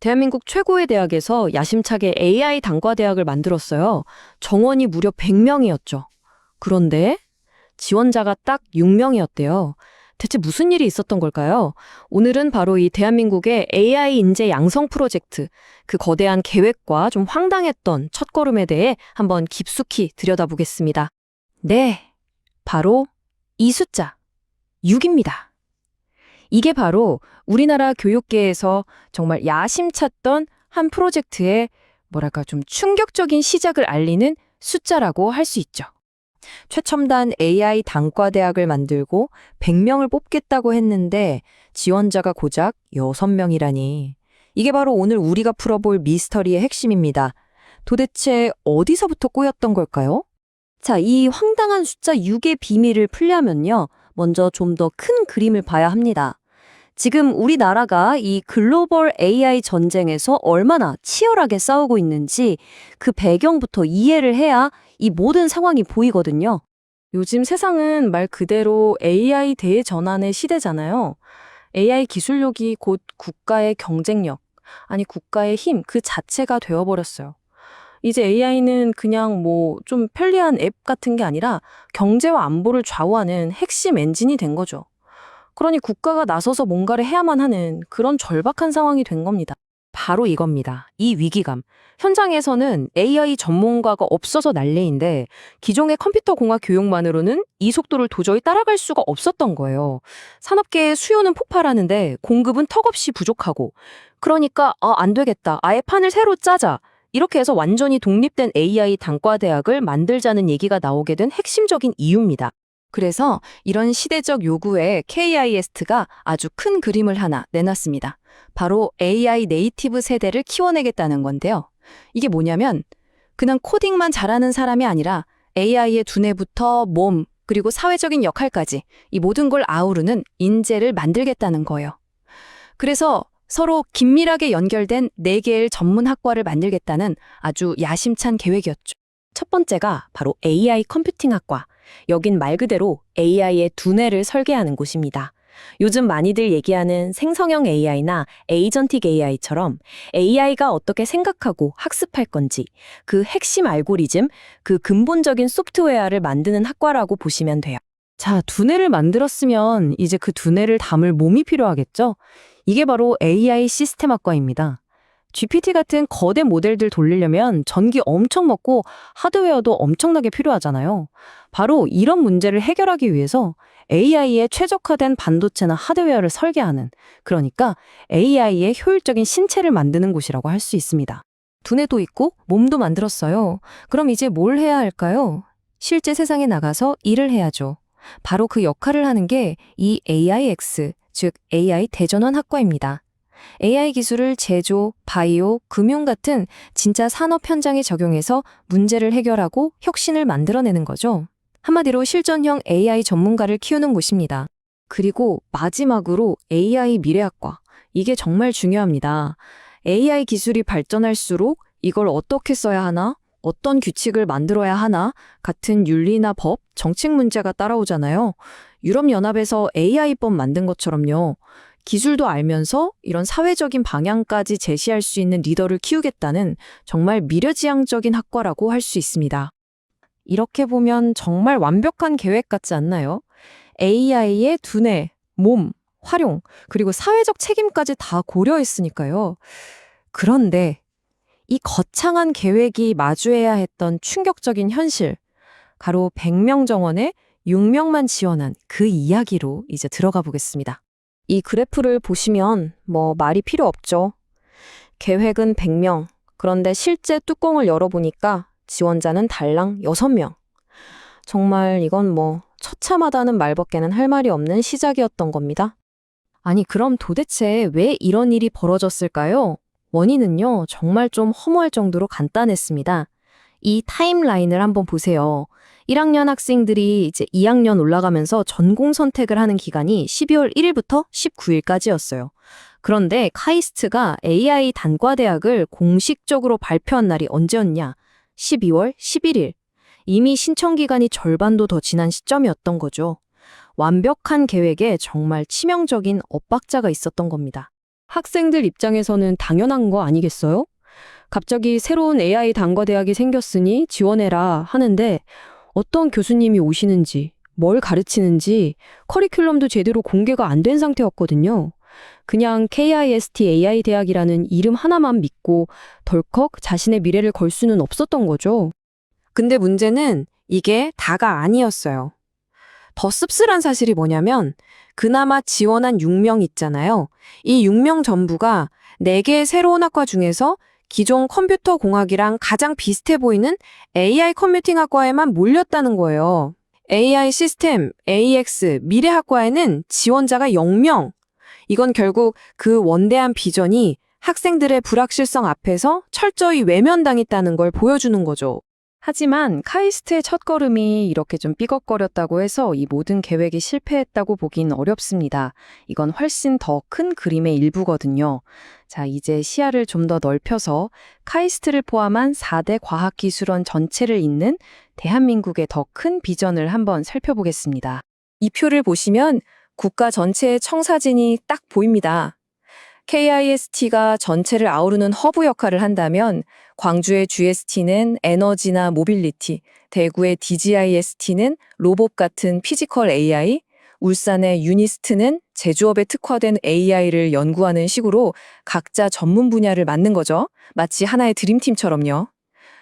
대한민국 최고의 대학에서 야심차게 AI 단과대학을 만들었어요. 정원이 무려 100명이었죠. 그런데 지원자가 딱 6명이었대요. 대체 무슨 일이 있었던 걸까요? 오늘은 바로 이 대한민국의 AI 인재 양성 프로젝트, 그 거대한 계획과 좀 황당했던 첫걸음에 대해 한번 깊숙이 들여다보겠습니다. 네, 바로 이 숫자, 6입니다. 이게 바로 우리나라 교육계에서 정말 야심찼던 한 프로젝트의 뭐랄까 좀 충격적인 시작을 알리는 숫자라고 할 수 있죠. 최첨단 AI 단과대학을 만들고 100명을 뽑겠다고 했는데 지원자가 고작 6명이라니. 이게 바로 오늘 우리가 풀어볼 미스터리의 핵심입니다. 도대체 어디서부터 꼬였던 걸까요? 자, 이 황당한 숫자 6의 비밀을 풀려면요. 먼저 좀 더 큰 그림을 봐야 합니다. 지금 우리나라가 이 글로벌 AI 전쟁에서 얼마나 치열하게 싸우고 있는지 그 배경부터 이해를 해야 이 모든 상황이 보이거든요. 요즘 세상은 말 그대로 AI 대전환의 시대잖아요. AI 기술력이 곧 국가의 경쟁력, 아니 국가의 힘 그 자체가 되어버렸어요. 이제 AI는 그냥 뭐 좀 편리한 앱 같은 게 아니라 경제와 안보를 좌우하는 핵심 엔진이 된 거죠. 그러니 국가가 나서서 뭔가를 해야만 하는 그런 절박한 상황이 된 겁니다. 바로 이겁니다. 이 위기감. 현장에서는 AI 전문가가 없어서 난리인데 기존의 컴퓨터공학 교육만으로는 이 속도를 도저히 따라갈 수가 없었던 거예요. 산업계의 수요는 폭발하는데 공급은 턱없이 부족하고 그러니까 안 되겠다. 아예 판을 새로 짜자. 이렇게 해서 완전히 독립된 AI 단과대학을 만들자는 얘기가 나오게 된 핵심적인 이유입니다. 그래서 이런 시대적 요구에 KIST가 아주 큰 그림을 하나 내놨습니다. 바로 AI 네이티브 세대를 키워내겠다는 건데요. 이게 뭐냐면 그냥 코딩만 잘하는 사람이 아니라 AI의 두뇌부터 몸, 그리고 사회적인 역할까지 이 모든 걸 아우르는 인재를 만들겠다는 거예요. 그래서 서로 긴밀하게 연결된 4개의 전문 학과를 만들겠다는 아주 야심찬 계획이었죠. 첫 번째가 바로 AI 컴퓨팅 학과. 여긴 말 그대로 AI의 두뇌를 설계하는 곳입니다. 요즘 많이들 얘기하는 생성형 AI나 에이전틱 AI처럼 AI가 어떻게 생각하고 학습할 건지 그 핵심 알고리즘, 그 근본적인 소프트웨어를 만드는 학과라고 보시면 돼요. 자, 두뇌를 만들었으면 이제 그 두뇌를 담을 몸이 필요하겠죠? 이게 바로 AI 시스템 학과입니다. GPT 같은 거대 모델들 돌리려면 전기 엄청 먹고 하드웨어도 엄청나게 필요하잖아요. 바로 이런 문제를 해결하기 위해서 AI에 최적화된 반도체나 하드웨어를 설계하는, 그러니까 AI의 효율적인 신체를 만드는 곳이라고 할 수 있습니다. 두뇌도 있고 몸도 만들었어요. 그럼 이제 뭘 해야 할까요? 실제 세상에 나가서 일을 해야죠. 바로 그 역할을 하는 게 이 AIX, 즉 AI 대전환 학과입니다. AI 기술을 제조, 바이오, 금융 같은 진짜 산업 현장에 적용해서 문제를 해결하고 혁신을 만들어내는 거죠. 한마디로 실전형 AI 전문가를 키우는 곳입니다. 그리고 마지막으로 AI 미래학과. 이게 정말 중요합니다. AI 기술이 발전할수록 이걸 어떻게 써야 하나? 어떤 규칙을 만들어야 하나? 같은 윤리나 법, 정책 문제가 따라오잖아요. 유럽연합에서 AI법 만든 것처럼요. 기술도 알면서 이런 사회적인 방향까지 제시할 수 있는 리더를 키우겠다는 정말 미래지향적인 학과라고 할 수 있습니다. 이렇게 보면 정말 완벽한 계획 같지 않나요? AI의 두뇌, 몸, 활용, 그리고 사회적 책임까지 다 고려했으니까요. 그런데 이 거창한 계획이 마주해야 했던 충격적인 현실, 바로 100명 정원에 6명만 지원한 그 이야기로 이제 들어가 보겠습니다. 이 그래프를 보시면 말이 필요 없죠. 계획은 100명, 그런데 실제 뚜껑을 열어보니까 지원자는 달랑 6명. 정말 이건 처참하다는 말밖에는 할 말이 없는 시작이었던 겁니다. 아니, 그럼 도대체 왜 이런 일이 벌어졌을까요? 원인은요, 정말 좀 허무할 정도로 간단했습니다. 이 타임라인을 한번 보세요. 1학년 학생들이 이제 2학년 올라가면서 전공 선택을 하는 기간이 12월 1일부터 19일까지였어요. 그런데 카이스트가 AI 단과대학을 공식적으로 발표한 날이 언제였냐? 12월 11일. 이미 신청 기간이 절반도 더 지난 시점이었던 거죠. 완벽한 계획에 정말 치명적인 엇박자가 있었던 겁니다. 학생들 입장에서는 당연한 거 아니겠어요? 갑자기 새로운 AI 단과대학이 생겼으니 지원해라 하는데 어떤 교수님이 오시는지, 뭘 가르치는지 커리큘럼도 제대로 공개가 안 된 상태였거든요. 그냥 KIST AI 대학이라는 이름 하나만 믿고 덜컥 자신의 미래를 걸 수는 없었던 거죠. 근데 문제는 이게 다가 아니었어요. 더 씁쓸한 사실이 뭐냐면 그나마 지원한 6명 있잖아요. 이 6명 전부가 4개의 새로운 학과 중에서 기존 컴퓨터 공학이랑 가장 비슷해 보이는 AI 컴퓨팅 학과에만 몰렸다는 거예요. AI 시스템, AX, 미래학과에는 지원자가 0명. 이건 결국 그 원대한 비전이 학생들의 불확실성 앞에서 철저히 외면당했다는 걸 보여주는 거죠. 하지만 카이스트의 첫걸음이 이렇게 좀 삐걱거렸다고 해서 이 모든 계획이 실패했다고 보긴 어렵습니다. 이건 훨씬 더 큰 그림의 일부거든요. 자, 이제 시야를 좀 더 넓혀서 카이스트를 포함한 4대 과학기술원 전체를 잇는 대한민국의 더 큰 비전을 한번 살펴보겠습니다. 이 표를 보시면 국가 전체의 청사진이 딱 보입니다. KIST가 전체를 아우르는 허브 역할을 한다면 광주의 GST는 에너지나 모빌리티, 대구의 DGIST는 로봇 같은 피지컬 AI, 울산의 유니스트는 제조업에 특화된 AI를 연구하는 식으로 각자 전문 분야를 맡는 거죠. 마치 하나의 드림팀처럼요.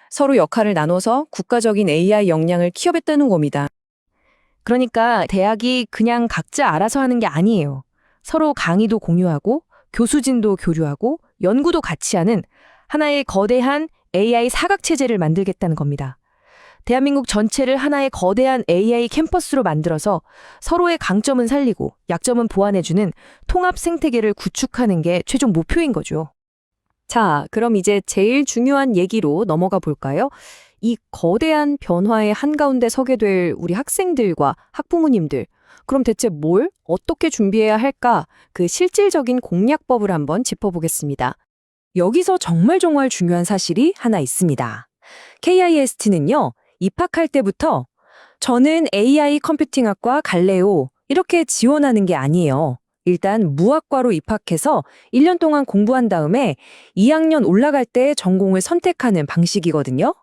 서로 역할을 나눠서 국가적인 AI 역량을 키워뱉다는 겁니다. 그러니까 대학이 그냥 각자 알아서 하는 게 아니에요. 서로 강의도 공유하고 교수진도 교류하고 연구도 같이 하는 하나의 거대한 AI 사각체제를 만들겠다는 겁니다. 대한민국 전체를 하나의 거대한 AI 캠퍼스로 만들어서 서로의 강점은 살리고 약점은 보완해주는 통합 생태계를 구축하는 게 최종 목표인 거죠. 자, 그럼 이제 제일 중요한 얘기로 넘어가 볼까요? 이 거대한 변화의 한가운데 서게 될 우리 학생들과 학부모님들, 그럼 대체 뭘 어떻게 준비해야 할까? 그 실질적인 공략법을 한번 짚어보겠습니다. 여기서 정말 중요한 사실이 하나 있습니다. KIST는요, 입학할 때부터 저는 AI 컴퓨팅학과 갈래요. 이렇게 지원하는 게 아니에요. 일단 무학과로 입학해서 1년 동안 공부한 다음에 2학년 올라갈 때 전공을 선택하는 방식이거든요.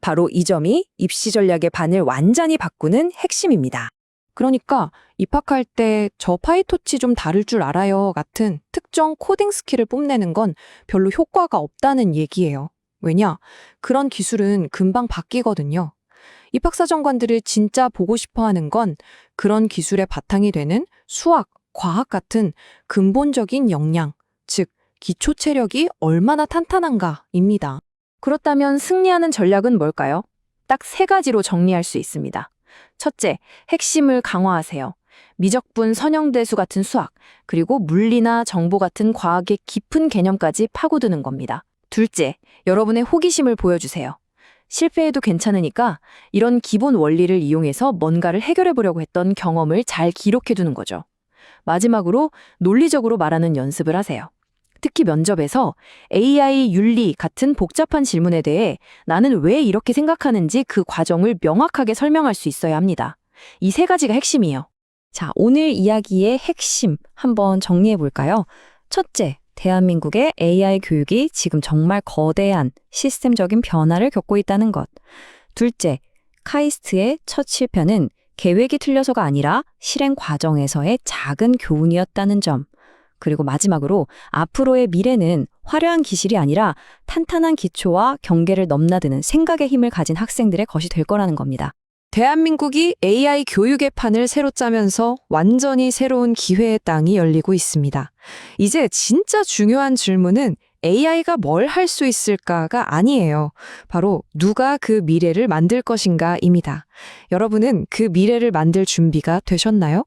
바로 이 점이 입시 전략의 반을 완전히 바꾸는 핵심입니다. 그러니까 입학할 때 저 파이토치 좀 다룰 줄 알아요 같은 특정 코딩 스킬을 뽐내는 건 별로 효과가 없다는 얘기예요. 왜냐? 그런 기술은 금방 바뀌거든요. 입학사정관들을 진짜 보고 싶어 하는 건 그런 기술의 바탕이 되는 수학, 과학 같은 근본적인 역량, 즉 기초 체력이 얼마나 탄탄한가입니다. 그렇다면 승리하는 전략은 뭘까요? 딱 3가지로 정리할 수 있습니다. 첫째, 핵심을 강화하세요. 미적분, 선형대수 같은 수학, 그리고 물리나 정보 같은 과학의 깊은 개념까지 파고드는 겁니다. 둘째, 여러분의 호기심을 보여주세요. 실패해도 괜찮으니까 이런 기본 원리를 이용해서 뭔가를 해결해 보려고 했던 경험을 잘 기록해 두는 거죠. 마지막으로 논리적으로 말하는 연습을 하세요. 특히 면접에서 AI 윤리 같은 복잡한 질문에 대해 나는 왜 이렇게 생각하는지 그 과정을 명확하게 설명할 수 있어야 합니다. 이 3가지가 핵심이에요. 자, 오늘 이야기의 핵심 한번 정리해 볼까요? 첫째, 대한민국의 AI 교육이 지금 정말 거대한 시스템적인 변화를 겪고 있다는 것. 둘째, 카이스트의 첫 실패는 계획이 틀려서가 아니라 실행 과정에서의 작은 교훈이었다는 점. 그리고 마지막으로 앞으로의 미래는 화려한 기술이 아니라 탄탄한 기초와 경계를 넘나드는 생각의 힘을 가진 학생들의 것이 될 거라는 겁니다. 대한민국이 AI 교육의 판을 새로 짜면서 완전히 새로운 기회의 땅이 열리고 있습니다. 이제 진짜 중요한 질문은 AI가 뭘 할 수 있을까가 아니에요. 바로 누가 그 미래를 만들 것인가입니다. 여러분은 그 미래를 만들 준비가 되셨나요?